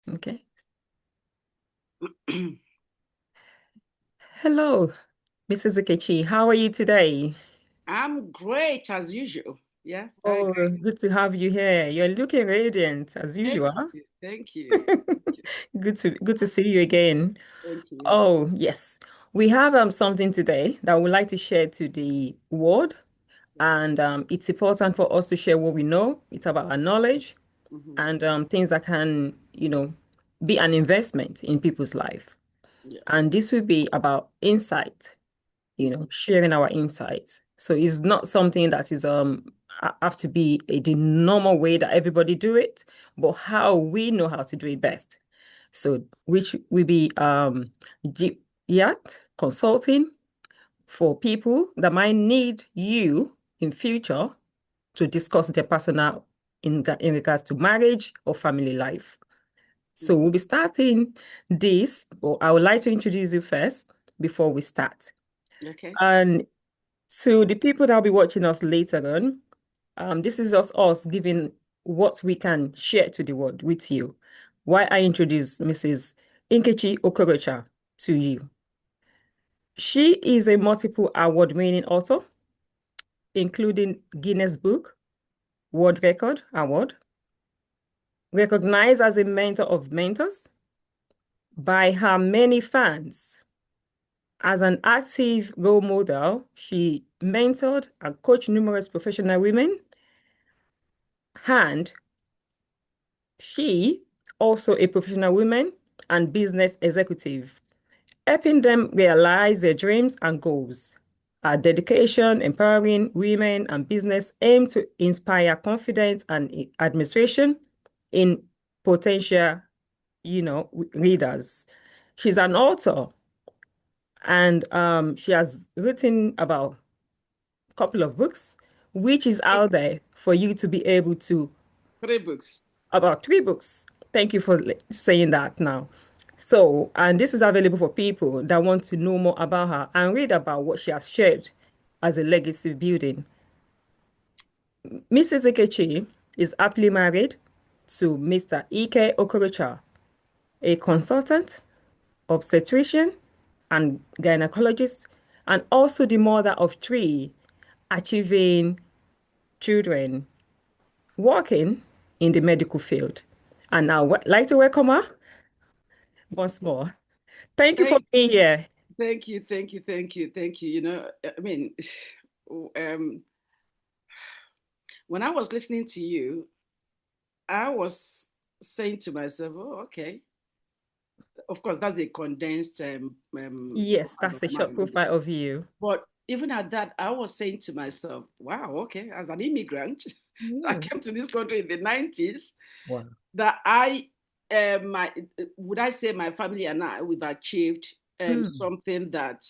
Okay. Hello, Mrs. Nkechi. How are you today? I'm great as usual. Yeah, very Oh, great. good to have you here. You're looking radiant as Thank usual. you. Thank you. Thank you. Good to see you again. Thank you. Oh, yes. We have something today that we'd like to share to the world, and it's important for us to share what we know. It's about our knowledge Hmm. and things that can, be an investment in people's life. Yeah. And this will be about insight, sharing our insights. So it's not something that is have to be the normal way that everybody do it, but how we know how to do it best. So which will be yet consulting for people that might need you in future to discuss their personal in regards to marriage or family life. So Hmm. we'll be starting this, but I would like to introduce you first before we start. Okay. And to the people that will be watching us later on, this is just us giving what we can share to the world with you. Why I introduce Mrs. Nkechi Okorocha to you. She is a multiple award-winning author, including Guinness Book, World Record Award, recognized as a mentor of mentors by her many fans. As an active role model, she mentored and coached numerous professional women, and she also a professional woman and business executive, helping them realize their dreams and goals. Our dedication, empowering women and business aim to inspire confidence and administration in potential, readers. She's an author and she has written about a couple of books, which is out there for you to be able to, Three books. about three books. Thank you for saying that now. So, and this is available for people that want to know more about her and read about what she has shared as a legacy building. Mrs. Nkechi is happily married to Mr. Ike Okorocha, a consultant, obstetrician, and gynecologist, and also the mother of three, achieving children, working in the medical field. And now, I'd like to welcome her once more. Thank you for Thank, being here. thank you. Thank you. Thank you. Thank you. I mean, um, when I was listening to you, I was saying to myself, "Oh, okay. Of course, that's a condensed Yes, profile that's of a short mine." profile of you. But even at that, I was saying to myself, wow, okay, as an immigrant, I Mm. came to this country in the 90s, Wow. that my, would I say my family and I, we've achieved Mm. something that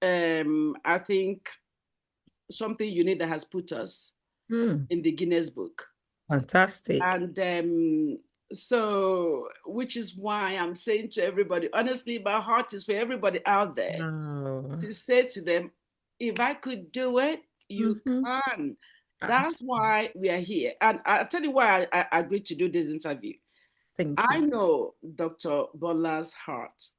I think something unique that has put us Mm. in the Guinness Book. Fantastic. And so, which is why I'm saying to everybody, honestly, my heart is for everybody out there Oh. to say to them, if I could do it, you Mm-hmm. can. That's Absolutely. why we are here. And I'll tell you why I agreed to do this interview. Thank I you. know Dr. Bola's heart.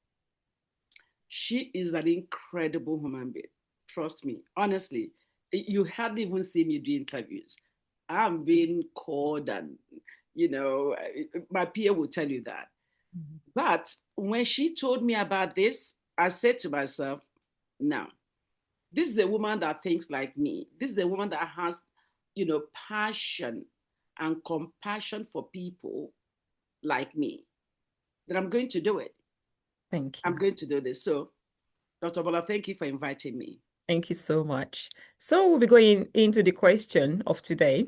She is an incredible human being. Trust me. Honestly, you hardly even see me do interviews. I'm being called, and my peer will tell you that. Mhm. But when she told me about this, I said to myself, now, this is a woman that thinks like me. This is a woman that has, passion and compassion for people like me. That I'm going to do it. Thank I'm you. going to do this. So, Dr. Bola, thank you for inviting me. Thank you so much. So we'll be going into the question of today,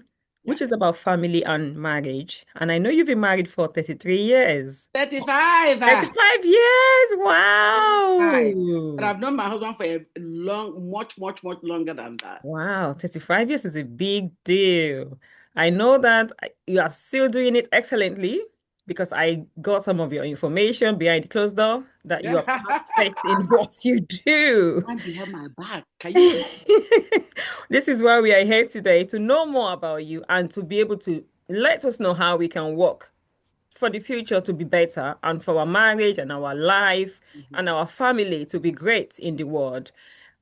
Yeah. which is about family and marriage. And I know you've been married for 33 years. 35. 35 years. 35. But Wow. I've known my husband for a long, much, much, much longer than that. Wow, 35 years is a big deal. I know that you are still doing it excellently because I got some of your information behind the closed door that you Yeah. are perfect in what you do. And you have my back. Can you believe? This is why we are here today to know more about you and to be able to let us know how we can work for the future to be better and for our marriage and our life Mhm. and our family to be great in the world.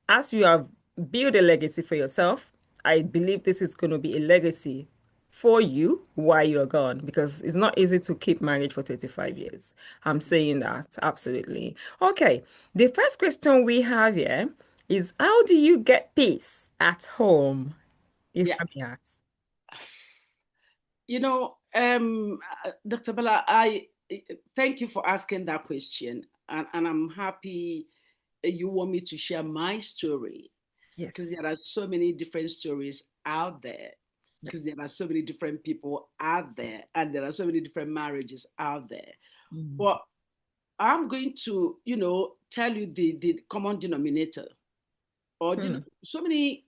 As you have built a legacy for yourself, I believe this is going to be a legacy for you while you're gone because it's not easy to keep marriage for 35 years. I'm saying that absolutely. Okay, the first question we have here is how do you get peace at home, if Yeah. I may ask? You know, Dr. Bala, thank you for asking that question. And I'm happy you want me to share my story because Yes. there are so many different stories out there, Yeah. because there are so many different people out there, and there are so many different marriages out there. Mm. But I'm going to, tell you the common denominator, or Mm. so many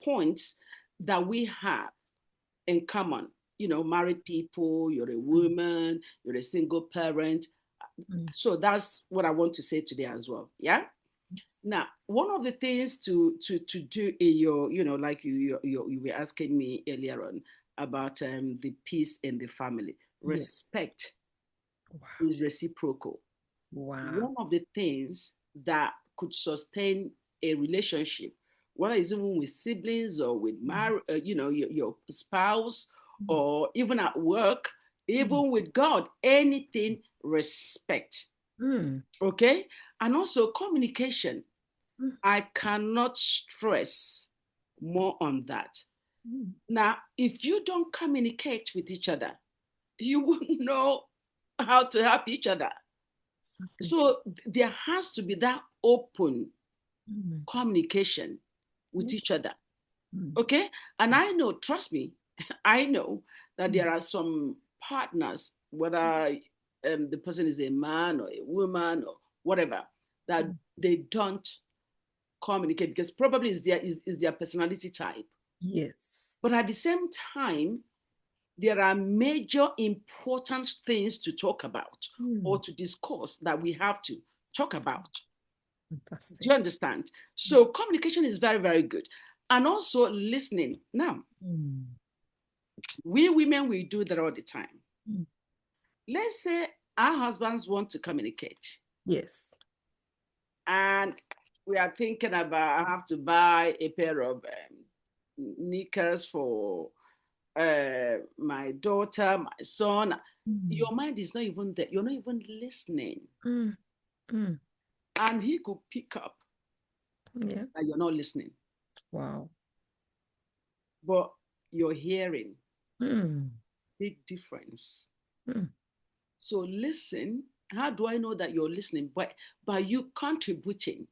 points that we have in common. Married people, you're a Mm. woman, you're a single parent. Mm. So that's what I want to say today as well. Yeah. Yes. Now, one of the things to do in your, like you were asking me earlier on about the peace in the family, Yes. respect Wow. is reciprocal. Wow. One of the things that could sustain a relationship, whether it's even with siblings or with Mm. your spouse, Mm. or even at work, Mm. even with God, anything, respect. Mm. Okay, and also communication. Mm. I cannot stress more on that. Mm. Now, if you don't communicate with each other, you wouldn't know how to help each other. Exactly. So there has to be that open Mm. communication with each Yes. other. Mm. Okay. And I know, trust me, I know that Mm. there are some partners, whether the person is a man or a woman or whatever, that Mm. they don't communicate because probably is their personality type. Yes. But at the same time, there are major important things to talk about or Mm. to discuss that we have to talk about. Do Fantastic. you understand? So communication is very, very good. And also listening. Now, Mm. we women, we do that all the time. Mm. Let's say our husbands want to communicate Yes. and we are thinking about, I have to buy a pair of knickers for my daughter, my son. Mm. Your mind is not even there. You're not even listening. Mm. Mm. And he could pick up Yeah. that you're not listening, Wow. but you're hearing. Mm. Big difference. Mm. So listen. How do I know that you're listening? By you contributing.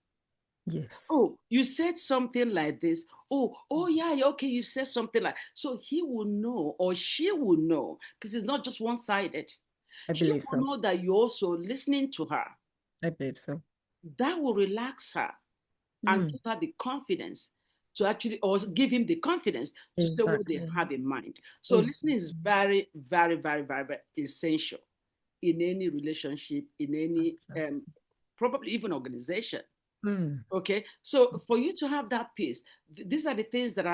Yes. Oh, you said something like this. Oh yeah, yeah, okay, you said something like, so he will know or she will know because it's not just one-sided. I She believe will so. know that you're also listening to her. I believe so. That will relax her and Mm. give her the confidence to actually, or give him the confidence to say what they Exactly. have in mind. So listening is Exactly. very, very, very, very, very essential in any relationship, in any Fantastic. probably even organization. Mm. Okay, so for you Yes. to have that peace, these are the things that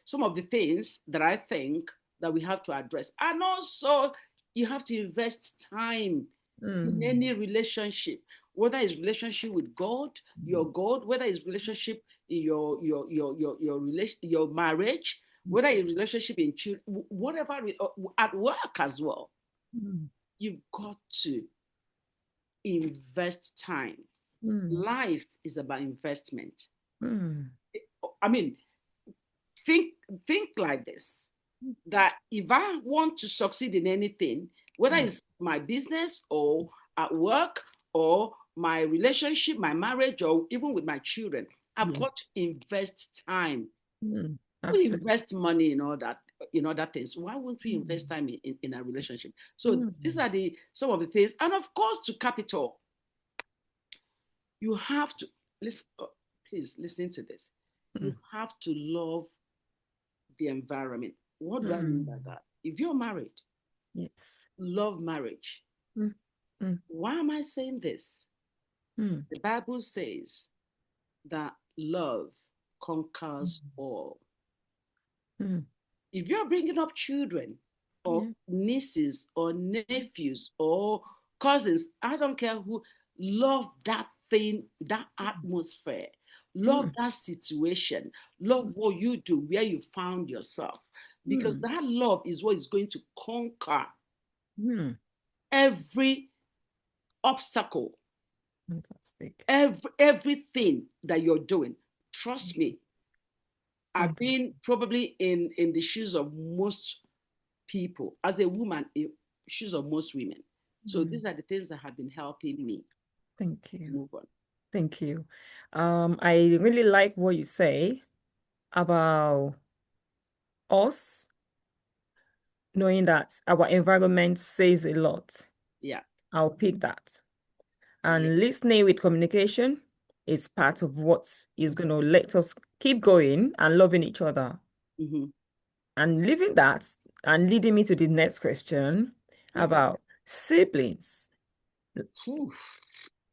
some of the things that I think that we have to address, and also you have to invest time in Mm. any relationship, whether it's relationship with God, Mm. your God, whether it's relationship in your relation, your marriage, whether it's Yes. relationship in children, whatever, at work as well. Mm. You've got to invest time. Mm. Life is about investment. Mm. I mean, think think like this, that if I want to succeed in anything, whether Mm. it's my business or at work or my relationship, my marriage, or even with my children, I've Yes. got to invest time. Mm. We Absolutely. invest money in all that, in other things. Why won't we invest Mm. time in a relationship? So these Mm. are the some of the things. And of course, to capital, you have to listen. Please listen to this. You Mm. have to love the environment. What do I mean by Mm. that? If you're married, Yes. love marriage. Mm. Mm. Why am I saying this? Mm. The Bible says that love conquers Mm. all. Mm. If you're bringing up children, or Yeah. nieces or nephews or cousins, I don't care who, love that thing, that atmosphere, love Mm. that situation, love Mm. what you do, where you found yourself, because Mm. that love is what is going to conquer Mm. every obstacle, Fantastic. everything that you're doing. Trust me, I've been Fantastic. probably in the shoes of most people as a woman, in shoes of most women. So Mm. these are the things that have been helping me Thank you. move on. Thank you. I really like what you say about us knowing that our environment says a lot. Yeah. I'll pick that. Yeah. And listening with communication is part of what is going to let us keep going and loving each other. Mm-hmm. And leaving that and leading me to the next question Yeah. about siblings. Whew.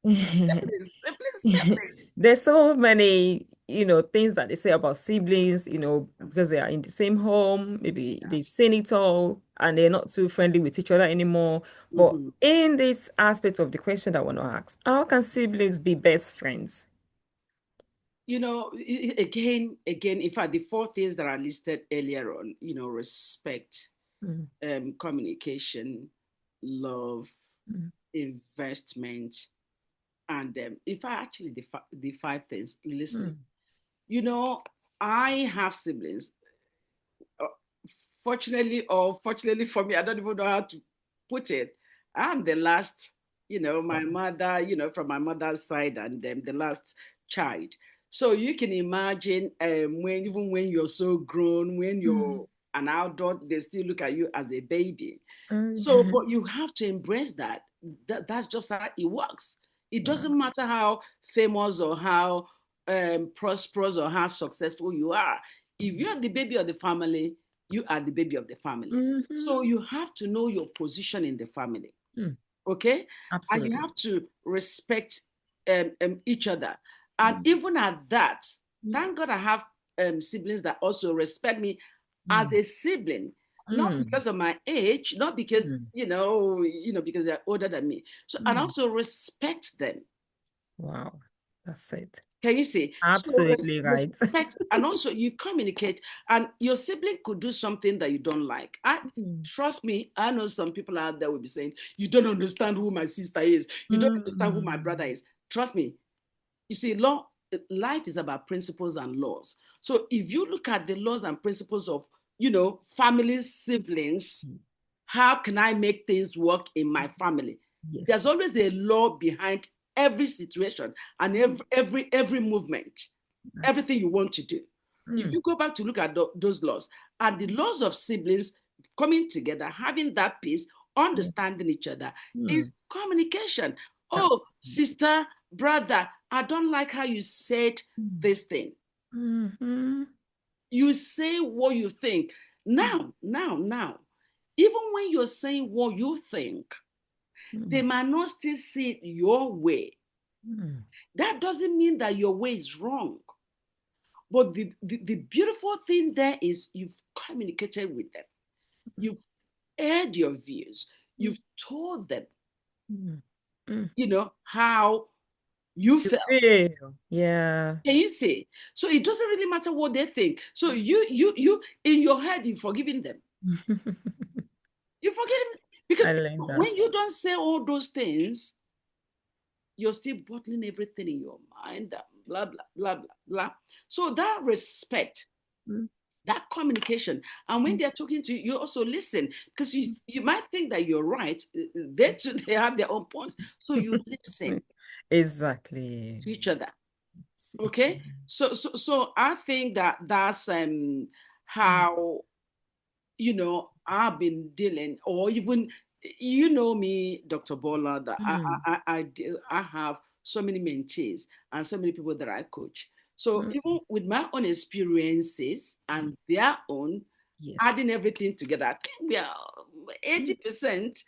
Siblings, siblings, siblings. There's so many, things that they say about siblings, because they are in the same home, maybe they've seen it all and they're not too friendly with each other anymore. But Mm-hmm. in this aspect of the question that I want to ask, how can siblings be best friends? Again, in fact, the four things that are listed earlier on, respect, Mm, communication, love, mm, investment, and if I actually the five things, listening. mm, You know, I have siblings. uh, Fortunately or fortunately for me, I don't even know how to put it. I'm the last, my wow. mother, from my mother's side, and the last child. So you can imagine even when you're so grown, when you're Mm, an adult, they still look at you as a baby. So, mm. but you have to embrace that. That's just how it works. It Wow. doesn't matter how famous or how prosperous or how successful you are. If you're the baby of the family, you are the baby of the family. Mm-hmm. So you have to know your position in the family, Mm, okay? And you absolutely. have to respect each other. And Mm, even at that, mm, thank God I have siblings that also respect me as mm, a sibling, not mm, because of my age, not because mm, because they're older than me. So and mm. also respect them. Wow. That's it. Can you see? So Absolutely right. respect, and also you communicate. And your sibling could do something that you don't like. I Mm, trust me. I know some people out there will be saying, "You don't understand who my sister is. You don't understand who my brother mm, is." Trust me. You see, life is about principles and laws. So if you look at the laws and principles of, family siblings, mm. how can I make things work in my family? There's Yes. always a law behind every situation and every movement, everything you want to do. If Mm, you go back to look at those laws and the laws of siblings coming together, having that peace, yeah. understanding each other, Mm, is communication. Oh, absolutely. sister, brother, I don't like how you said Mm, this thing. mm-hmm. You say what you think. Now, even when you're saying what you think, they Mm, might not still see it your way. mm, That doesn't mean that your way is wrong. But the beautiful thing there is you've communicated with them. You've aired your views. mm, You've told them, mm, mm. how you You felt. feel. Yeah. Can you see? So it doesn't really matter what they think. So you in your head, you're forgiving them. You forgive them I because like that. when you don't say all those things, you're still bottling everything in your mind, blah, blah, blah, blah, blah. So that respect, Mm, that communication, and when mm, they're talking to you, you also listen because you might think that you're right. They too, they have their own points. So you listen exactly. to each other. Each Okay. other. So I think that that's Mm, how I've been dealing, or even me, Dr. Bola, that mm, I have so many mentees and so many people that I coach. So mm, even with my own experiences mm. and their own, Yes. adding everything together, I think we are Mm. 80%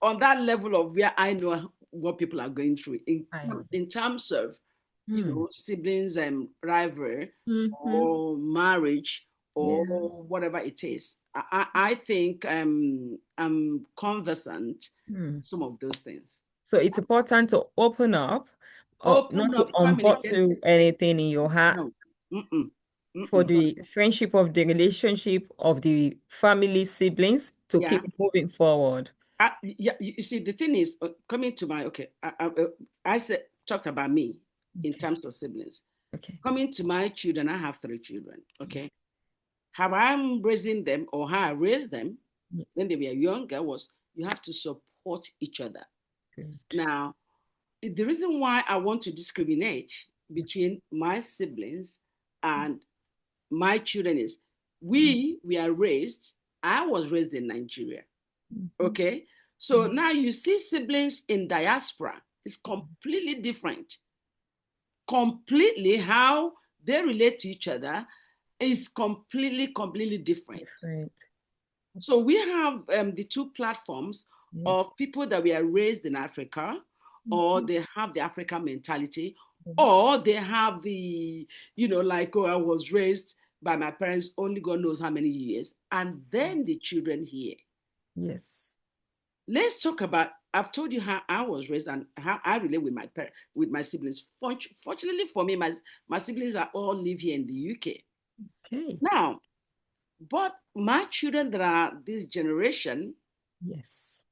on that level of where I know what people are going through I in understand. terms of Mm, siblings and rivalry mm-hmm. or marriage or Yeah. whatever it is. I think I'm conversant Mm. with some of those things. So it's important to open up, or not Open to up, communicate. unbottle anything in your heart No. Mm-mm. for Mm-mm. the friendship of the relationship of the family siblings to Yeah. keep moving forward. Yeah. You see, the thing is, coming to my okay. I said talked about me in Okay. terms of siblings. Okay. Coming to my children, I have 3 children. Yes. Okay, how I'm raising them or how I raised them when they Yes. were younger was you have to support each other. Good. Now, the reason why I want to discriminate Yeah. between my siblings and my children is Mm. we are raised, I was raised in Nigeria. Mhm. Okay. So Mm. now you see siblings in diaspora. It's completely different. Completely how they relate to each other is completely different. Different. So we have the two platforms of Yes. people that were raised in Africa, or Mhm. they have the African mentality, Yes. or they have the, like, oh, I was raised by my parents only God knows how many years, and then the children here. Yes. Let's talk about. I've told you how I was raised and how I relate with my parents, with my siblings. Fortunately for me, my siblings are all live here in the UK. Okay. Now, but my children that are this generation, Yes.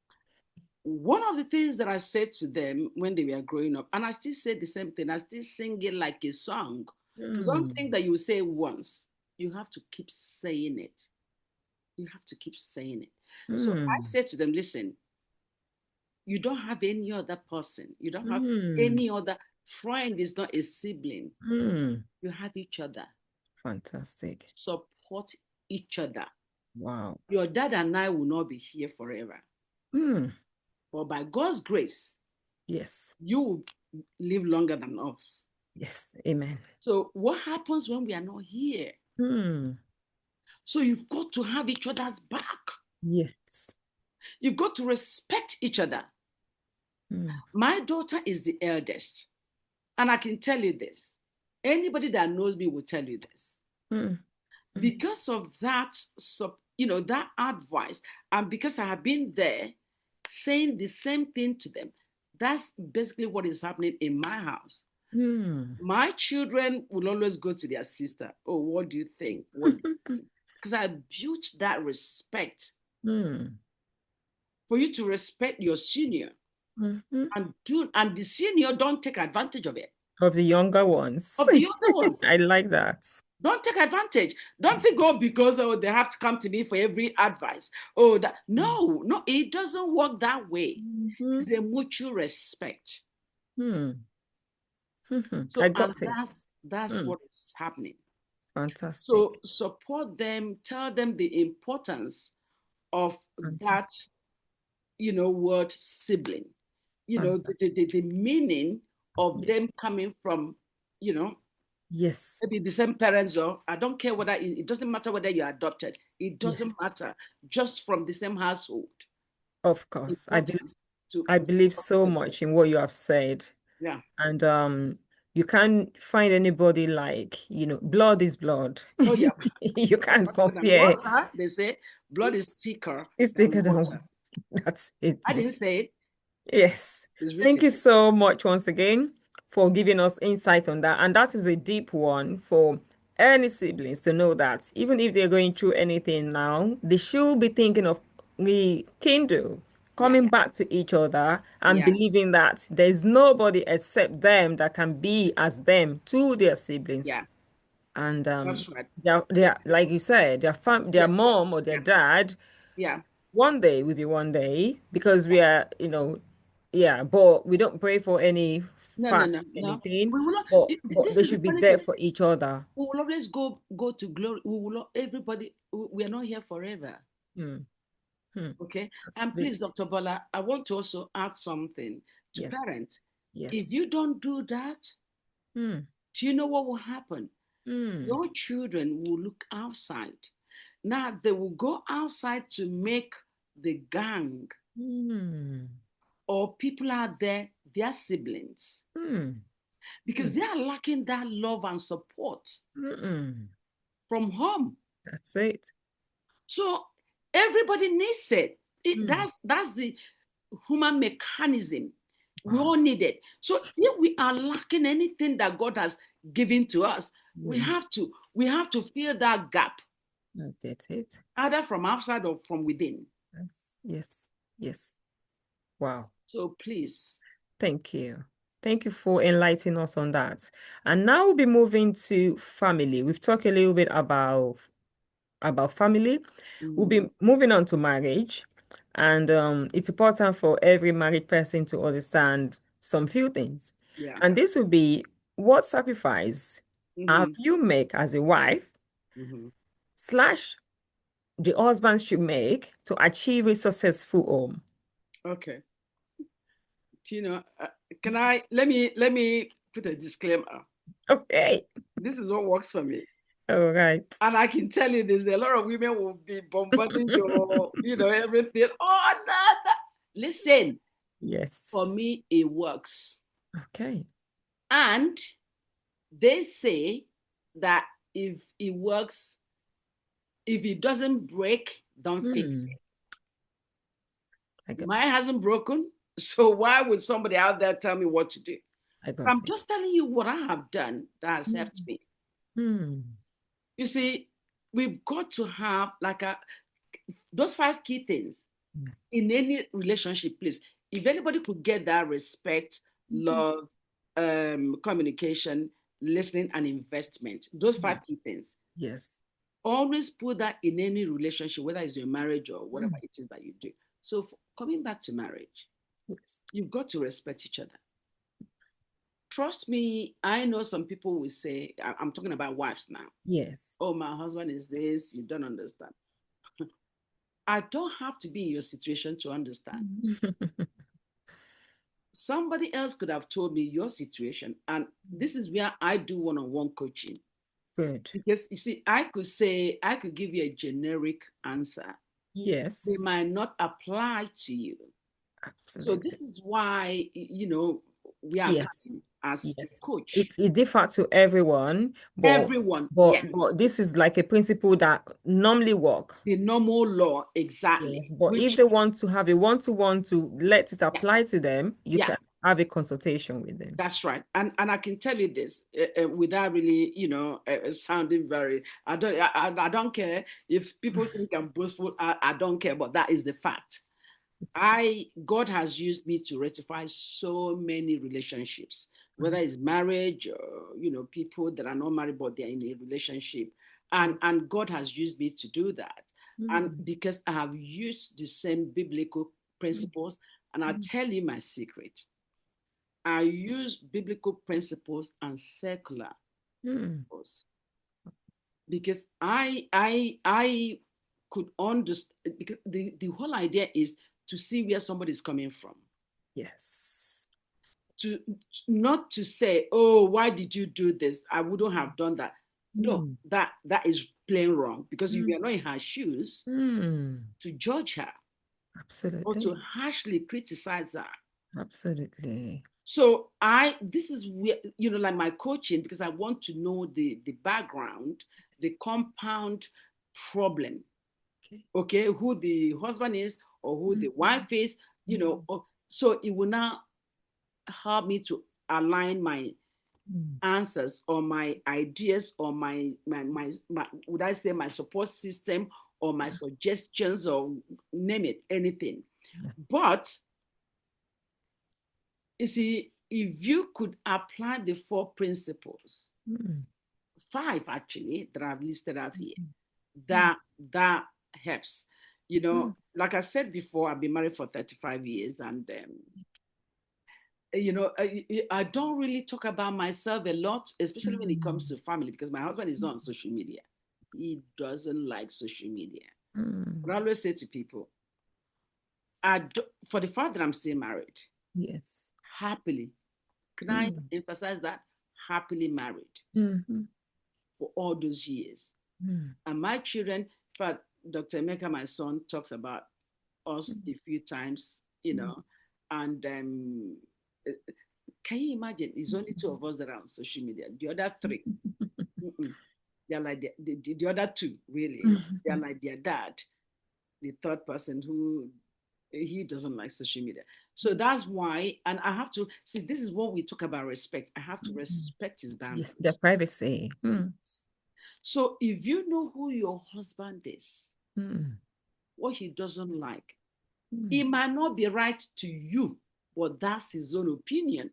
one of the things that I said to them when they were growing up, and I still say the same thing, I still sing it like a song. Because one thing Mm. that you say once, you have to keep saying it. You have to keep saying it. So I Mm. said to them, listen, you don't have any other person. You don't have Mm. any other friend is not a sibling. Mm. You have each other. Fantastic. Support each other. Wow. Your dad and I will not be here forever. Mm. But by God's grace, Yes. you will live longer than us. Yes. Amen. So what happens when we are not here? Mm. So you've got to have each other's back. Yes. You've got to respect each other. Mm. My daughter is the eldest. And I can tell you this. Anybody that knows me will tell you this. Mm. Mm. Because of that, that advice, and because I have been there saying the same thing to them, that's basically what is happening in my house. Mm. My children will always go to their sister. Oh, what do you think? What? Because I built that respect Mm. for you to respect your senior Mhm. and the senior don't take advantage of it. Of the younger ones. Of the other ones. I like that. Don't take advantage. Don't think, oh, because they have to come to me for every advice. Oh, that no, it doesn't work that way. Mhm. It's a mutual respect. Mm. Mhm. I So, and got it. that's Mm. what is happening. So Fantastic. support them, tell them the importance of that, Fantastic. word sibling. Fantastic. The meaning of Yeah. them coming from, you know, Yes. maybe the same parents, or I don't care whether it doesn't matter whether you're adopted. It Yes. doesn't matter. Just from the same household. Of course. Important I to believe so support. much in what you have said. Yeah. And you can't find anybody like, blood is blood. Oh yeah. You can't Thicker than compare. water. They say blood is thicker It's than thicker water. than that's it. I didn't say it. Yes. It's Thank written. you so much once again for giving us insight on that. And that is a deep one for any siblings to know that even if they're going through anything now, they should be thinking of the Kindle, Yeah. coming back to each other and Yeah. believing that there's nobody except them that can be as them to their siblings. Yeah. And That's right. they're like you said, their Yeah. mom or their Yeah. dad Yeah. one day will be one day because we are, yeah, but we don't pray for any No, no, fast no, no. anything, We will not. but This they is the should be funny there thing. for each other. We will always go to glory. We will not, everybody. We are not here forever. Hmm. Hmm. Okay. That's And deep. please, Dr. Bola, I want to also add something to Yes. parents. If Yes. you don't do that, Hmm. do you know what will happen? Hmm. Your children will look outside. Now they will go outside to make the gang Hmm. or people out there their siblings Hmm. because Hmm. they are lacking that love and support Hmm. from home. That's it. So Everybody needs it. That's the human mechanism. We Wow. all need it. So if we are lacking anything that God has given to us, we Yeah, have to fill that gap, I get it. either from outside or from within. Yes, yes, yes. Wow. So please. Thank you. Thank you for enlightening us on that. And now we'll be moving to family. We've talked a little bit about family. We'll Mhm. be moving on to marriage. And it's important for every married person to understand some few things. Yeah. And this will be what sacrifice have Hmm. you make as a wife Hmm. slash the husband should make to achieve a successful home. Okay. Can I let me put a disclaimer. Okay. This is what works for me. All right. And I can tell you this, a lot of women will be bombarding everything. Oh, no, no. Listen, for Yes. me, it works. Okay. And they say that if it works, if it doesn't break, don't fix Hmm. it. I got Mine it. hasn't broken. So why would somebody out there tell me what to do? I got I'm it. just telling you what I have done that has helped Hmm. me. Hmm. You see, we've got to have those 5 key things Yeah. in any relationship, please. If anybody could get that: respect, Mhm. love, communication, listening, and investment, those five Yes. key things, Yes. always put that in any relationship, whether it's your marriage or whatever Hmm. it is that you do. So, coming back to marriage, Yes. you've got to respect each other. Trust me, I know some people will say, I'm talking about wives now. Yes. Oh, my husband is this, you don't understand. I don't have to be in your situation to understand. Somebody else could have told me your situation. And this is where I do one-on-one coaching. Good. Because you see, I could give you a generic answer. They Yes. might not apply to you. So Absolutely. this is why, we are Yes. coming as a Yes. coach. It's different to everyone, but Everyone, but yes. but this is like a principle that normally work. The normal law, Yes. exactly. But if Which, they want to have a one-to-one to let it yeah, apply to them, you yeah. can have a consultation with them. That's right, and I can tell you this without really, sounding very. I don't care if people think I'm boastful. I don't care, but that is the fact. It's God has used me to rectify so many relationships, whether great. it's marriage or people that are not married but they're in a relationship, and God has used me to do that, and Mm, because I have used the same biblical mm, principles, and I'll mm, tell you my secret. I use biblical principles and secular mm. principles because I could understand, because the whole idea is to see where somebody is coming from. Yes. To not to say, oh, why did you do this? I wouldn't have done that. No, Mm, that is plain wrong, because if mm, you are not in her shoes mm. to judge her or to Absolutely. harshly criticize her. Absolutely. So this is where, like my coaching, because I want to know the background, the Yes. compound problem. Okay. Okay, who the husband is or who the Mm, wife is, mm, so it will now help me to align my mm. answers or my ideas or my would I say my support system or my Yeah. suggestions, or name it, anything. Yeah. But you see, if you could apply the 4 principles, Mm, 5 actually that I've listed out here, mm, mm, that helps. mm, Like I said before, I've been married for 35 years, and I don't really talk about myself a lot, especially when it comes mm, to family, because my husband is mm, not on social media. He doesn't like social media. mm. But I always say to people, for the fact that I'm still married, Yes. happily, can I Mm, emphasize that? Happily married mhm, for all those years. mm, And my children, in fact, Dr. Emeka, my son, talks about us mm, a few times, mm. and uh, can you imagine? It's only 2 Mhm. of us that are on social media. The other 3, mm-mm, they're like the other 2, really, they're like their dad. the third person who he doesn't like social media. So that's why, and I have to see, this is what we talk about respect. I have to respect his Yes, their boundaries. privacy. So if you know who your husband is, Mm. what he doesn't like, Mm. it might not be right to you, but that's his own opinion.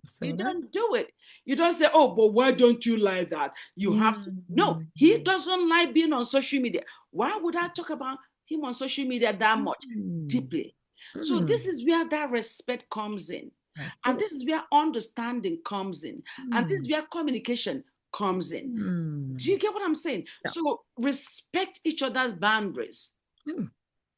That's You all right. don't do it. You don't say, oh, but why don't you like that? You have to. No, he Mm. doesn't like being on social media. Why would I talk about him on social media that much? Mm. Deeply. So Mm. this is where that respect comes in. That's And it. this is where understanding comes in. And this is Mm. where communication comes in. Do Mm. you get what I'm saying? Yeah. So respect each other's boundaries. Mm.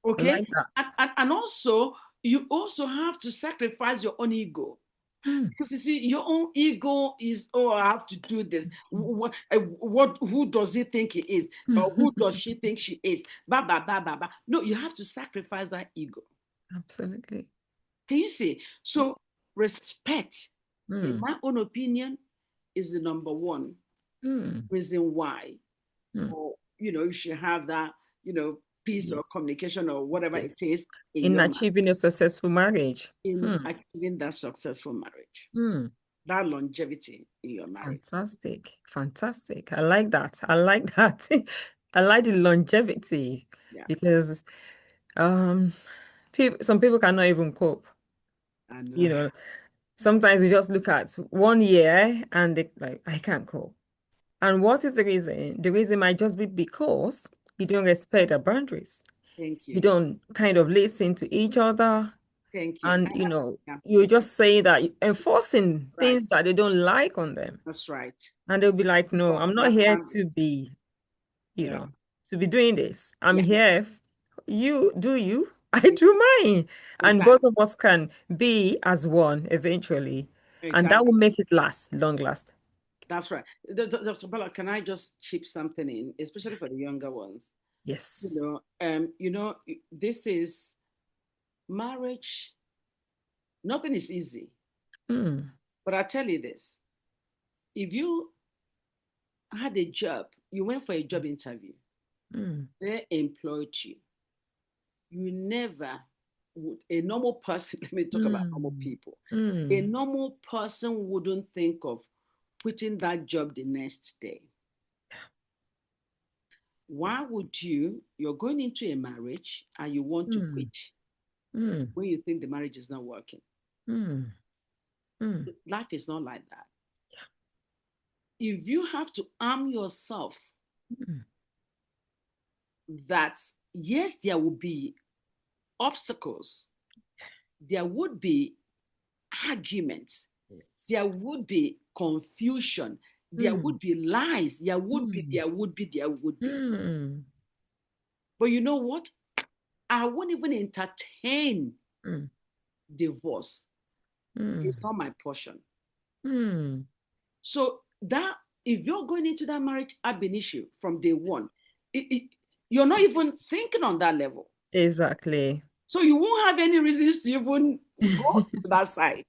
I Okay. like that. And also, you also have to sacrifice your own ego. Mm. Because you see, your own ego is, oh, I have to do this. Who does he think he is? Or who does she think she is? Ba, ba, ba, ba, ba. No, you have to sacrifice that ego. Absolutely. Can you see? Yeah. So, respect, in Mm. my own opinion, is the number one Mm. reason why, Mm. or, you should have that, piece or Yes. communication or whatever Yes. it is in In your mind, achieving a successful marriage. in achieving that successful marriage, Mm. that longevity in your marriage. Fantastic. Fantastic. I like that. I like that. I like the longevity Yeah, because um some people cannot even cope. I know. You know, sometimes we just look at 1 year and they like, I can't cope. And what is the reason? The reason might just be because you don't respect the boundaries. Thank You you. don't kind of listen to each other. Thank you. And, Yeah, you just say that enforcing right. things that they don't like on them. That's right. And they'll be like, no, But I'm not that here boundary, to be, you yeah, know, to be doing this. I'm yeah, here. You do you, I do mine. And exactly, both of us can be as one eventually. And that will exactly. make it last, long last. That's right. Dr. Bella, can I just chip something in, especially for the younger ones? Yes. This is marriage. Nothing is easy. Mm, But I tell you this: if you had a job, you went for a job interview, mm, they employed you. You never would. A normal person. Let me talk about normal mm, people. A mm. normal person wouldn't think of quitting that job the next day. Why would you? You're going into a marriage and you want to Mm, quit mm, when you think the marriage is not working. mm, mm, Life is not like that. If you have to arm yourself mm. that, yes, there will be obstacles, there would be arguments, Yes. there would be confusion, there Mm, would be lies, there would be, mm, there would be, there would be. mm, But you know what? I won't even entertain mm, divorce. mm, It's not my portion. mm. So that if you're going into that marriage ab initio from day one, you're not even thinking on that level. Exactly. So you won't have any reasons to even go to that side.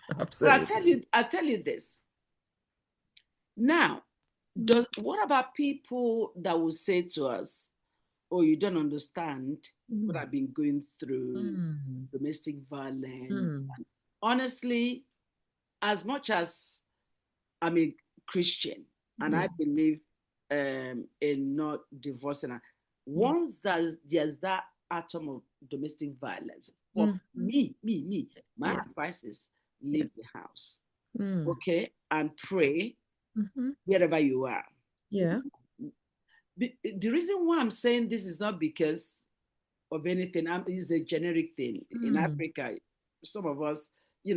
But Absolutely. I tell you this. Now, Mm, what about people that will say to us, oh, you don't understand what mm, I've been going through, mm, domestic violence. mm. And honestly, as much as I'm a Christian and I Yes. believe in not divorcing, Yeah. once there's that atom of domestic violence, for Mhm. me, my Yes. advice is Yes. leave the house, Mm. okay, and pray Hmm. wherever you are. Yeah. The reason why I'm saying this is not because of anything. It's a generic thing in Mm. Africa. Some of us,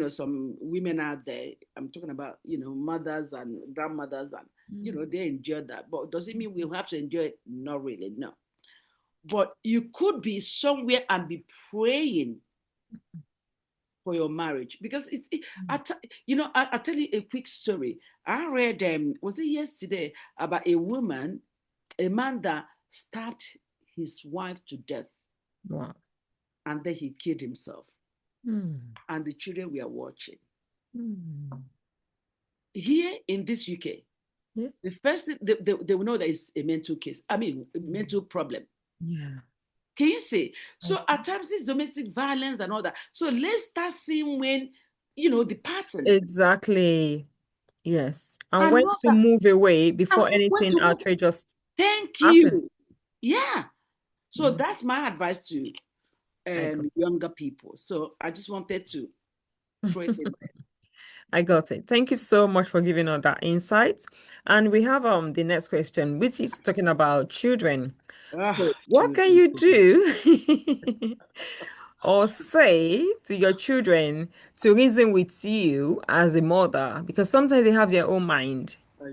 some women out there. I'm talking about, mothers and grandmothers, and Mm. they endure that. But does it mean we have to endure it? Not really, no. But you could be somewhere and be praying for your marriage because I tell you a quick story. I read was it yesterday about a man that stabbed his wife to death Wow. and then he killed himself Mm. and the children were watching. Mm. Here in this UK, Yeah. the first thing they will know that it's a mental case. I mean, a Mm. mental problem. Yeah. Can you see? So Okay. at times this domestic violence and all that. So let's start seeing when, the pattern. Exactly. Yes. And And when know to that, move away and before when anything to move. outrageous Thank happen. you. Yeah. So Mm. that's my advice to I got younger people. So I just wanted to throw it in I got it. Thank you so much for giving us that insight. And we have the next question, which is talking about children. there. So, Ah, what can children. you do or say to your children to reason with you as a mother? Because sometimes they have their own mind. Yes,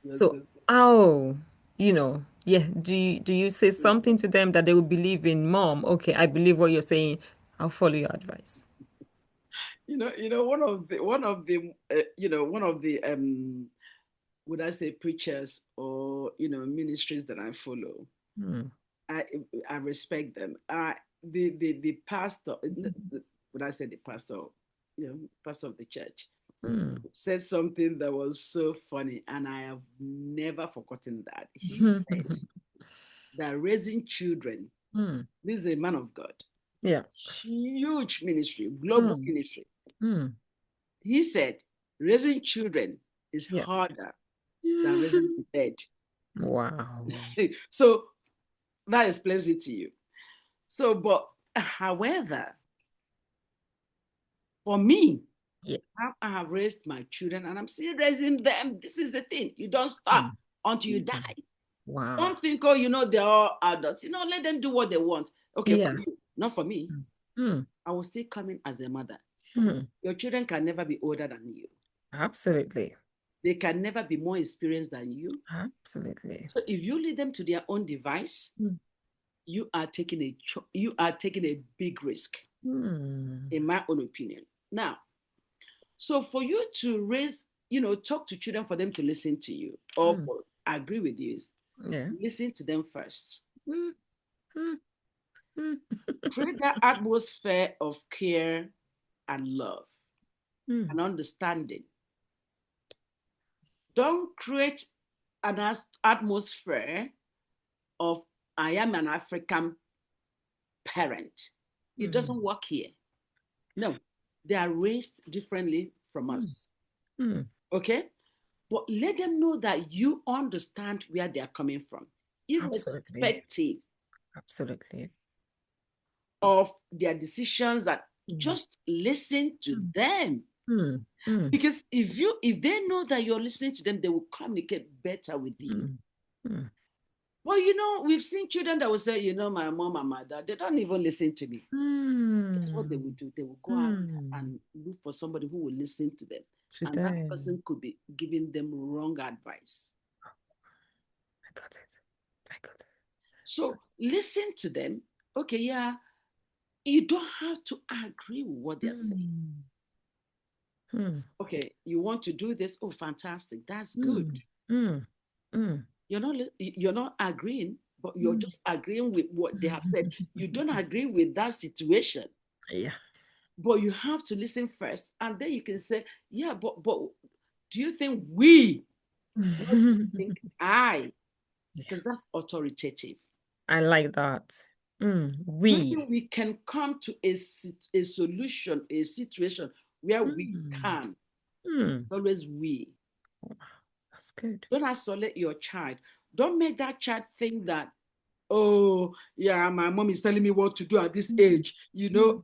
yes, So, yes. how, yeah, do you say something to them that they will believe in, mom? Okay, I believe what you're saying. I'll follow your advice. One of the would I say preachers or ministries that I follow. Hmm. I I respect them. The pastor, would I say the pastor, pastor of the church, Hmm. said something that was so funny, and I have never forgotten that. He said Hmm. that raising children, Hmm. this is a man of God, Yeah. huge ministry, global Hmm. ministry. Hmm. He said raising children is Yeah. harder than raising the dead. Wow. So that explains it to you. So, but however, for me, Yeah. how I have raised my children and I'm still raising them. This is the thing. You don't stop Hmm. until you Hmm. die. Wow. Don't think, oh, they're all adults. Let them do what they want. Okay, for Yeah. you, not for me. Hmm. I will still come in as a mother. Hmm. Your children can never be older than you. Absolutely. They can never be more experienced than you. Absolutely. So if you lead them to their own device, Hmm. you are taking a big risk, Hmm. in my own opinion. Now, so for you to talk to children for them to listen to you or Hmm. for agree with you is Yeah. listen to them first. Hmm. Hmm. Hmm. Create that atmosphere of care and love Hmm. and understanding. Don't create an atmosphere of I am an African parent. It Hmm. doesn't work here. No, they are raised differently from Hmm. us. Hmm. Okay? But let them know that you understand where they are coming from, Absolutely. irrespective Absolutely. of their decisions, that Hmm. just listen to Hmm. them. Hmm. Hmm. Because if they know that you're listening to them, they will communicate better with you. Hmm. Hmm. Well, we've seen children that will say, my mom and my dad, they don't even listen to me. Guess what they Hmm. will do? They will go out Hmm. and look for somebody who will listen to them. To And that them. person could be giving them wrong advice. I got it. I got it. So, So listen to them. Okay, yeah, you don't have to agree with what they're saying. hmm. Hmm. Okay, you want to do this? Oh, fantastic. That's good. Hmm. Hmm. Hmm. You're not agreeing, but you're Hmm. just agreeing with what they have said. You don't agree with that situation, Yeah. but you have to listen first, and then you can say, yeah, but do you think we? What do you think I? Yeah. Because that's authoritative. I like that. Do you We. think we can come to a solution, a situation where we Hmm. can? Hmm. Always we. Wow, that's good. Don't isolate your child. Don't make that child think that, oh, yeah, my mom is telling me what to do at this Hmm. age. Hmm.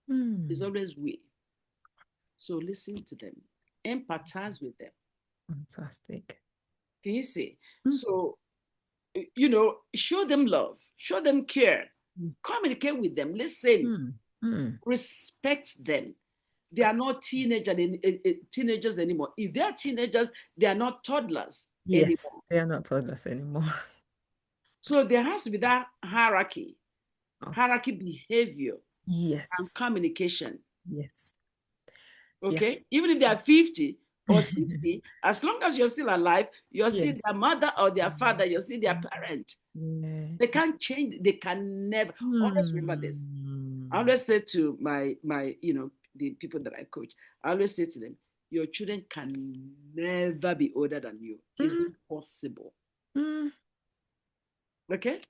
Hmm. It's always we. So listen to them, empathize with them. Fantastic. Can you see? Hmm. So, show them love, show them care, communicate with them, listen, Hmm. Hmm. respect them. They are not teenagers anymore. If they are teenagers, they are not toddlers Yes, anymore. they are not toddlers anymore. So there has to be that Oh, hierarchy behavior and yes. communication. Yes. Yes. Okay? Even if they are 50 or 60, as long as you're still alive, you're still Yes. their mother or their father, you're still their parent. Yeah. They can't change, they can never. Always remember this. I Hmm. always say to my the people that I coach, I always say to them, your children can never be older than you. It's Hmm. not possible. Hmm. Okay?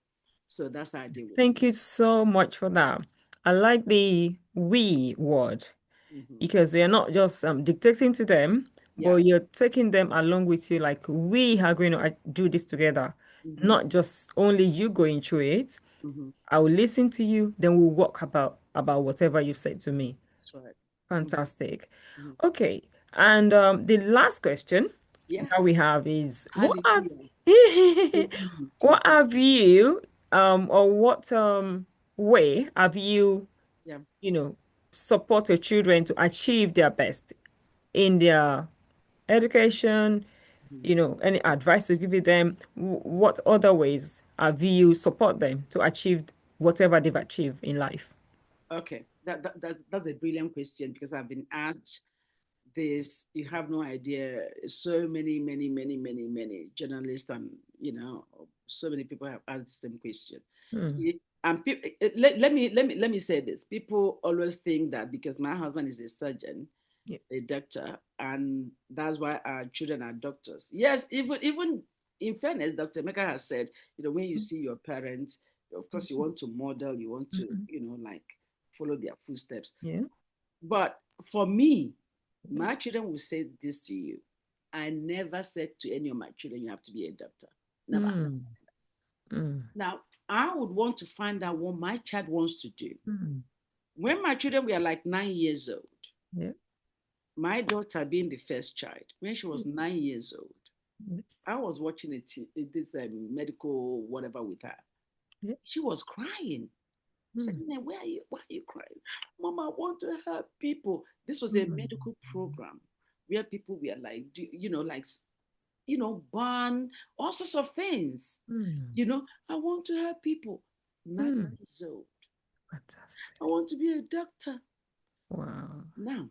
So that's how I deal with it. Thank you so much for that. I like the we word Mm-hmm. because you're not just dictating to them, but Yeah. you're taking them along with you. Like we are going to do this together, Mm-hmm. not just only you going through it. Mm-hmm. I will listen to you, then we'll walk about whatever you said to me. That's right. Mm-hmm. Fantastic. Mm-hmm. Okay. And the last question Yeah. that we have is what have Hallelujah. what have you or what way have you, Yeah. you know, support your children to achieve their best in their education, Mhm. any advice you give them? What other ways have you support them to achieve whatever they've achieved in life? Okay. That's a brilliant question because I've been asked this. You have no idea. So many journalists and so many people have asked the same question. Hmm. And let me say this. People always think that because my husband is a surgeon, Yeah. a doctor, and that's why our children are doctors. Yes, even in fairness, Dr. Meka has said, when you see your parents, of course you want to model, you want to, Mhm. like follow their footsteps. Yeah. But for me, my children will say this to you. I never said to any of my children, you have to be a doctor. Never. Mm. Mm. Now, I would want to find out what my child wants to do. Mm. When my children were like 9 years old, Yeah. my daughter being the first child, when she was 9 years old, Yes. I was watching this medical whatever with her. Yeah. She was crying. Saying, Mm. why are you crying? Mama, I want to help people. This was a Mm. medical program where people were like, burn all sorts of things. Mm. I want to help people. Nine Mm. years old. I Fantastic. want to be a doctor. Wow. Now,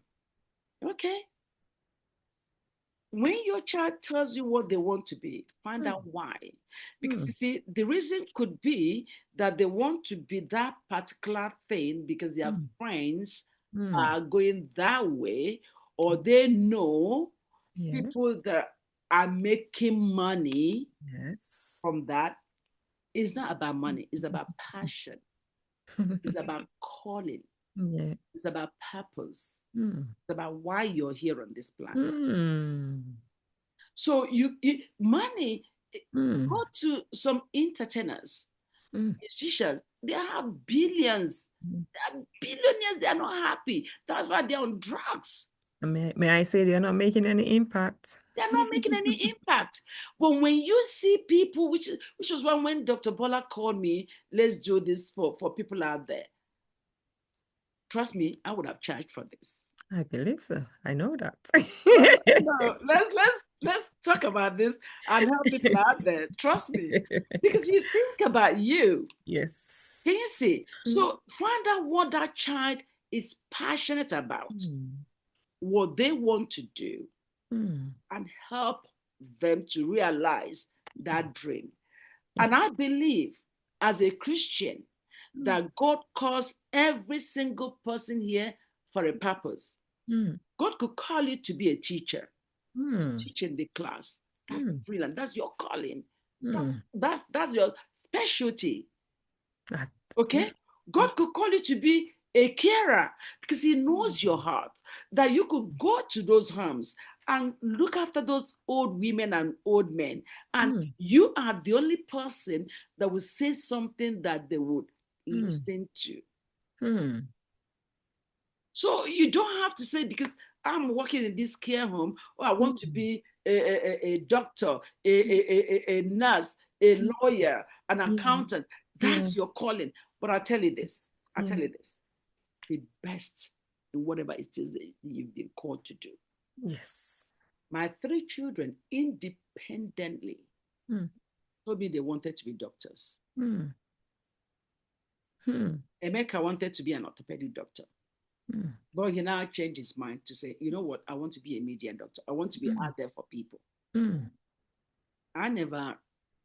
okay. When your child tells you what they want to be, find Mm. out why. Because you Mm. see, the reason could be that they want to be that particular thing because their Mm. friends Mm. are going that way, or they know Yeah. people that are making money Yes. from that. It's not about money, it's about passion, it's about calling, Yeah. it's about purpose, Mm. it's about why you're here on this planet. Mm. So money, Mm. go to some entertainers, Mm. musicians, they have billions. Mm. They are billionaires, they are not happy. That's why they're on drugs. May I say they're not making any impact? They're not making any impact. But when you see people, which was when Dr. Bola called me, let's do this for people out there. Trust me, I would have charged for this. I believe so. I know that. But no, let's talk about this and help people out there. Trust me. Because you think about you. Can Yes. you see? Mm. So find out what that child is passionate about, Mm. what they want to do, Mm. and help them to realize that dream. And I Yes. believe as a Christian Mm. that God calls every single person here for a purpose. Mm. God could call you to be a teacher, Mm. teaching the class. That's Mm. brilliant. That's your calling. That's Mm. that's that's your specialty. That, yeah. Okay? God could call you to be a carer because He knows your Mm. heart. That you could go to those homes and look after those old women and old men. And Mm. you are the only person that will say something that they would Mm. listen to. Mm. So you don't have to say, because I'm working in this care home, or I want to Mm. be a doctor, a nurse, a Mm. lawyer, an Yeah. accountant. Yeah. That's your calling. But I tell you this, I Yeah. tell you this, the best in whatever it is that you've been called to do. Yes. My three children independently Mm. told me they wanted to be doctors. Mm. Mm. Emeka wanted to be an orthopedic doctor. Mm. But he now changed his mind to say, you know what, I want to be a media doctor. I want to be Mm. out there for people. Mm. I never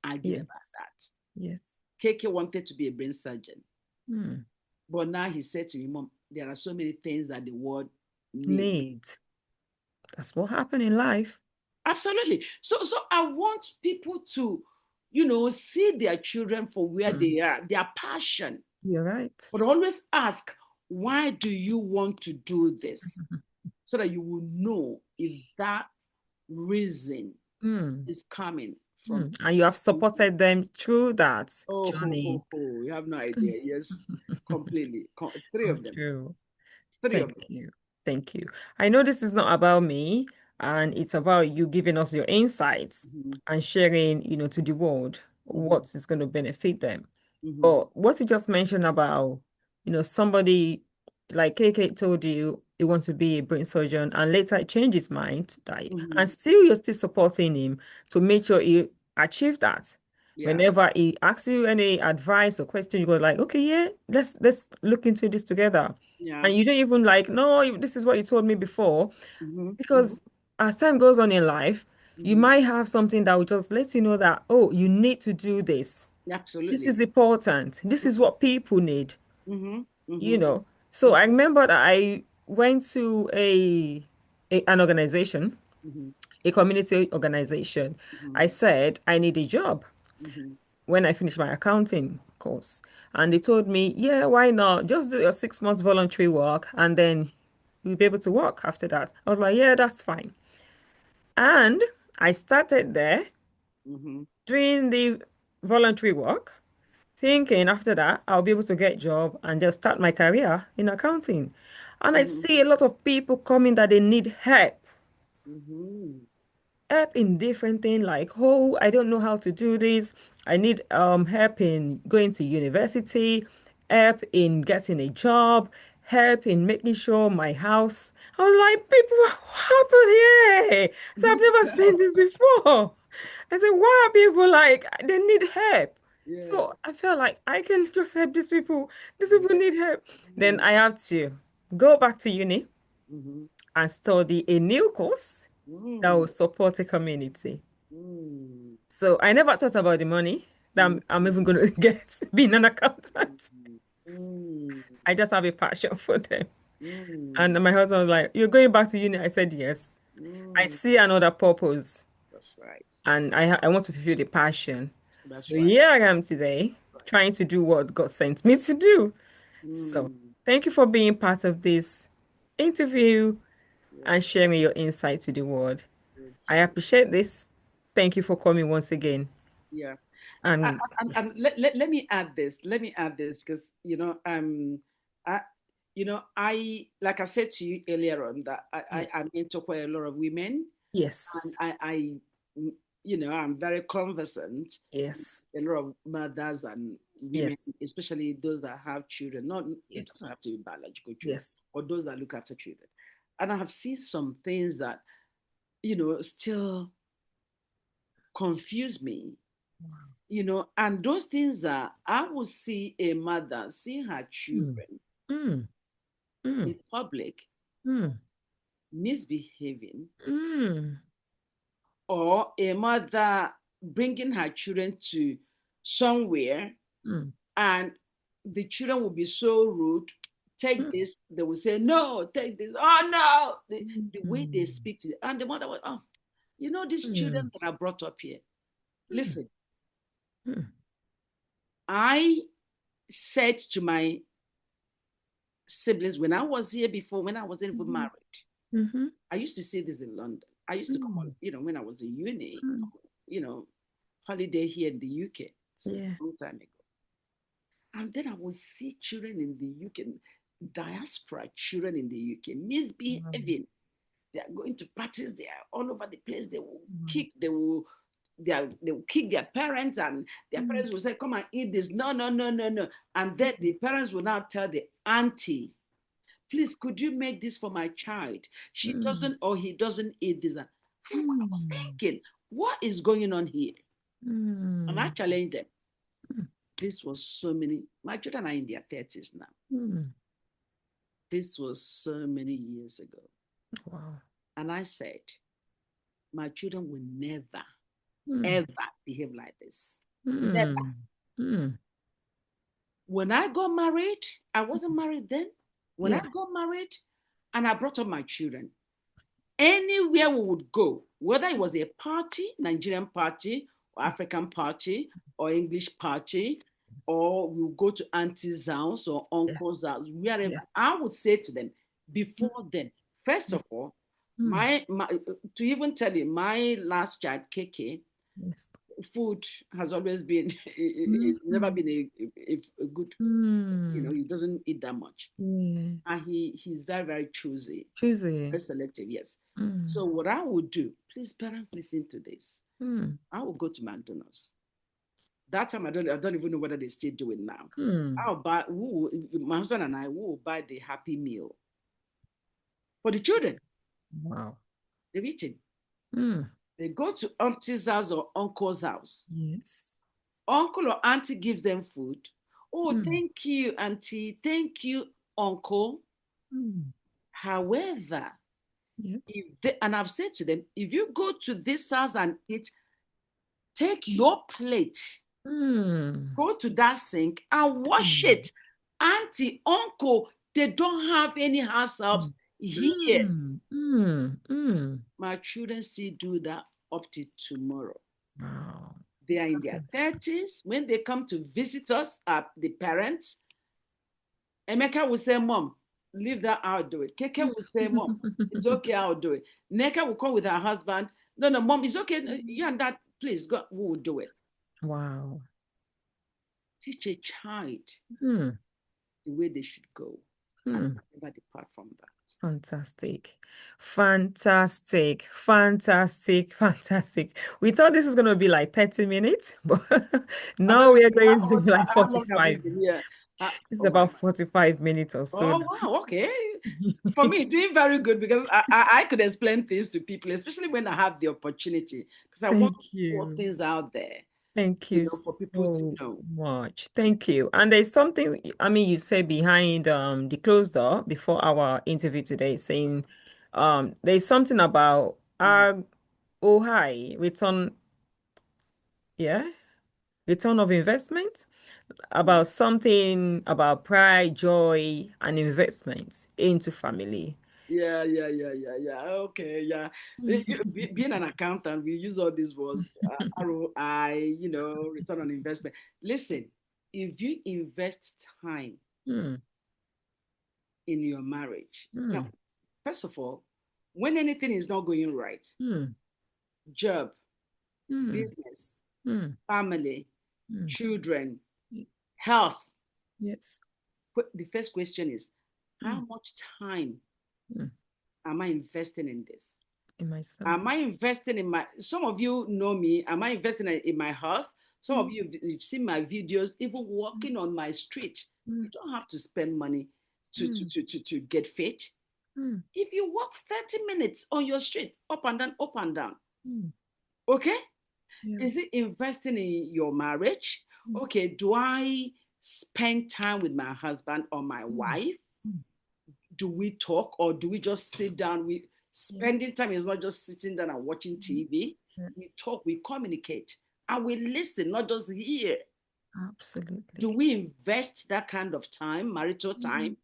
argued about Yes. that. Yes. KK wanted to be a brain surgeon. Mm. But now he said to me, Mom, there are so many things that the world needs. Need. That's what happened in life. Absolutely. So I want people to see their children for where Mm. they are, their passion, You're right. but always ask, why do you want to do this? So that you will know if that reason Mm. is coming from. Mm. And you have supported them through that Oh, journey. you have no Mm. idea. Yes, completely. Three Oh, of them. true. Three of Thank them. you. Thank you. I know this is not about me, and it's about you giving us your insights Mm-hmm, and sharing, to the world mm-hmm, what is going to benefit them. mm-hmm, But what you just mentioned about, somebody like KK told you he wants to be a brain surgeon and later change his mind, right? mm-hmm. And still you're still supporting him to make sure he achieve that. Yeah, Whenever he asks you any advice or question, you go like, okay, yeah, let's look into this together. yeah. And you don't even like, no, this is what you told me before. Mm-hmm, mm-hmm, Because as time goes on in life, you mm-hmm. might have something that will just let you know that, oh, you need to do this. This Absolutely. is important. This is what people need, Mm-hmm, you mm-hmm, know. So I remember that I went to an organization, mm-hmm, a community organization. mm-hmm, I said I need a job mm-hmm, when I finished my accounting course. And they told me, yeah, why not? Just do your 6 months voluntary work and then you'll be able to work after that. I was like, yeah, that's fine. And I started there mm-hmm, doing the voluntary work, thinking after that I'll be able to get a job and just start my career in accounting. And I mm-hmm, see a lot of people coming that they need mm-hmm. help in different things like, oh, I don't know how to do this. I need help in going to university, help in getting a job, help in making sure my house. I was like, people, what happened here? So I've never seen this before. I said, why are people like they need help? Yeah. So I felt like I can just help these people. These Yeah. people need help. Then Mm-hmm, I have to go back to uni mm-hmm, and study a new course that will support a community. mm-hmm, So I never thought about the money that I'm even going to get being an accountant. mm-hmm, I just have a passion for them. mm-hmm, And my husband was like, you're going back to uni? I said, yes. I mm-hmm. see another purpose That's right. and I want to fulfill the passion. So That's right. here I am today, Right. trying to do what God sent me to do. So Mm, thank you for being part of this interview yeah. and sharing your insight to the world. Thank I you. appreciate this. Thank you for coming once again. Yeah. And And let me add this. Let me add this because I like I said to you earlier on that yeah, I mentor quite a lot of women, and yes, I'm very conversant with yes, a lot of mothers and women, yes, especially those that have children. Not It yes, doesn't have to be biological children, yes. or those that look after children. And I have seen some things that still confuse me. And those things are, I will see a mother see her Mm, children mm, mm, in public mm, misbehaving, mm, or a mother bringing her children to somewhere, mm, and the children will be so rude. Take mm, this, they will say, no, take this. Oh, no. The way they mm, speak to them. And the mother was, oh, these children mm, that are brought up here. mm, Listen, mm, I said to my siblings when I was here before, when I wasn't even mhm, married. mhm, I used to see this in London. I used to come on, mm, when I was in uni, mm. you know, holiday here in the UK, Yeah. long time ago. And then I would see children in the UK, diaspora children in the UK, Wow. misbehaving. They are going to parties, they are all over the place. They will Wow. kick, they will kick their parents, and their Mm, parents will say, come and eat this. No, no, no, no, no. And then the parents will now tell the auntie, please, could you make this for my child? She mm, doesn't, or he doesn't eat this. And I was mm, thinking, what is going on here? And I mm, challenged them. This was so many, my children are in their 30s now. mm. This was so many years ago. Wow. And I said, my children will never, Mm, ever behave like this. Never. mm, mm. When I got married, I wasn't married then. When I Yeah. got married and I brought up my children, anywhere we would go, whether it was a party, Nigerian party, African party or English party, or we'll go to auntie's house or Yeah. uncle's house, wherever. Yeah. I would say to them Mm, before then, first mm, of all, mm. my to even tell you, my last child, KK, Yes. food has always been it's never Mm, been a good, mm. he doesn't eat that much. Yeah. And he's very, very choosy, Choosy. very selective, yes. So Mm, what I would do, please parents listen to this. mm, I will go to McDonald's. That time I don't even know whether they still do it now. mm. I'll buy my husband and I will buy the happy meal for the children. Wow. They've eaten. Mm. They go to auntie's house or uncle's house. Yes. Uncle or auntie gives them food. Oh, Mm, thank you, auntie. Thank you, uncle. mm. However, Yeah. and I've said to them, if you go to this house and eat, take Mm, your plate, mm, go to that sink and wash mm, it. Auntie, uncle, they don't have any house helps mm, here. mm, mm, mm. My children still do that up to tomorrow. Wow. They are in That's their it. 30s. When they come to visit us, the parents, Emeka will say, Mom, leave that, I'll do it. Keke will say, Mom, it's okay, I'll do it. Neka will come with her husband. No, no, Mom, it's okay. You and Dad, please, go, we will do it. Wow. Teach a child Hmm. the way they should go and Hmm. never depart from that. Fantastic. Fantastic. Fantastic. Fantastic. We thought this was going to be like 30 minutes, but I now don't we are know going to be like how long have we 45. been here? It's Oh my about God. 45 minutes or so Oh, wow. Okay. For me, doing very good because I could explain things to people, especially when I have the opportunity, because I want to Thank put you. things out there, Thank you for people to so know. much. Thank you. And there's something, I mean, you said behind the closed door before our interview today, saying there's something about Mm. our high return, yeah, return of investment, about something about pride, joy, and investment into family. Yeah, yeah, yeah, yeah, yeah. Okay, yeah. Being an accountant, we use all these words, ROI, return on investment. Listen, if you invest time Hmm, in your marriage, now, hmm, first of all, when anything is not going right, hmm, job, hmm, business, hmm, family, hmm. children, health, Yes. the first question is, Hmm, how much time hmm. am I investing in this? In myself. Am I investing in some of you know me, am I investing in my health? Some of Hmm, you, you've seen my videos, even walking on my street. hmm, You don't have to spend money hmm, to get fit. hmm, If you walk 30 minutes on your street, up and down, hmm. okay? Yeah. Is it investing in your marriage? Hmm, Okay, do I spend time with my husband or my hmm, wife? hmm. Do we talk or do we just sit down? We Yeah. spending time is not just sitting down and watching Hmm, TV. yeah. We talk, we communicate, and we listen, not just hear. Do Absolutely. we invest that kind of time, marital Hmm, time?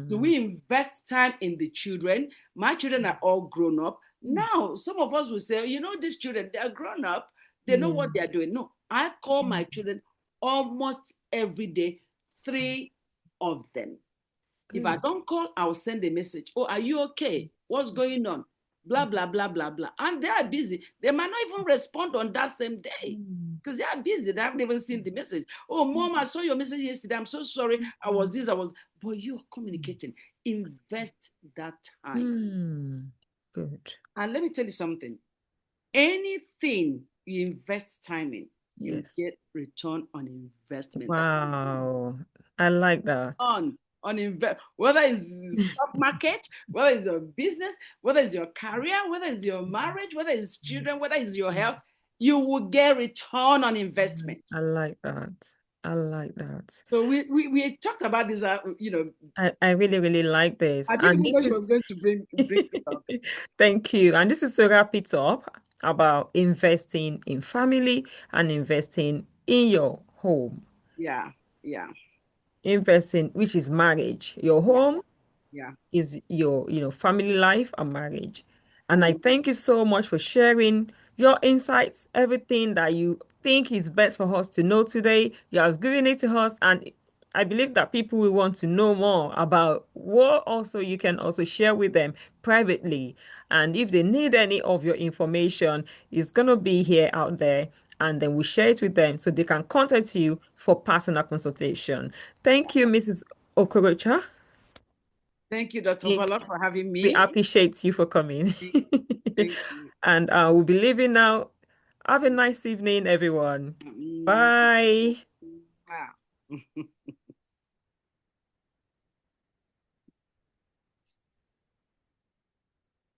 Do hmm, we invest time in the children? My children are all grown up. hmm. Now, some of us will say, these children, they are grown up. They know Yeah. what they are doing. No, I call Hmm, my children almost every day, hmm. three of them. If I Good. don't call, I'll send a message. Oh, are you okay? What's going on? Blah, blah, blah, blah, blah. And they are busy. They might not even respond on that same day Hmm, because they are busy. They haven't even seen the message. Oh, hmm, mom, I saw your message yesterday. I'm so sorry. I was this, I was. But you're hmm. communicating. Invest that time. Hmm. Good. And let me tell you something. Anything you invest time in, you Yes. get return on investment. That is Wow. I like that. on invest, whether it's stock market, whether it's your business, whether it's your career, whether it's your marriage, whether it's children, whether it's your health, you will get return on investment. I like that. I like that. So we talked about this. I really, really like this. I didn't And even know this she is was going to bring this up. thank you. And this is to wrap it up about investing in family and investing in your home. Yeah, yeah, Investing, which is marriage. Your yeah, home yeah. is your, family life and marriage. And I Mhm. thank you so much for sharing your insights, everything that you think is best for us to know today. You have given it to us, and I believe that people will want to know more about what also you can also share with them privately. And if they need any of your information, it's going to be here out there. And then we share it with them so they can contact you for personal consultation. Thank you, Mrs. Okorocha. Thank you, Dr. We Bola, for having we me. appreciate you for coming. Thank you. And we'll be leaving now. Have a nice evening, everyone. Mm, Bye. wow.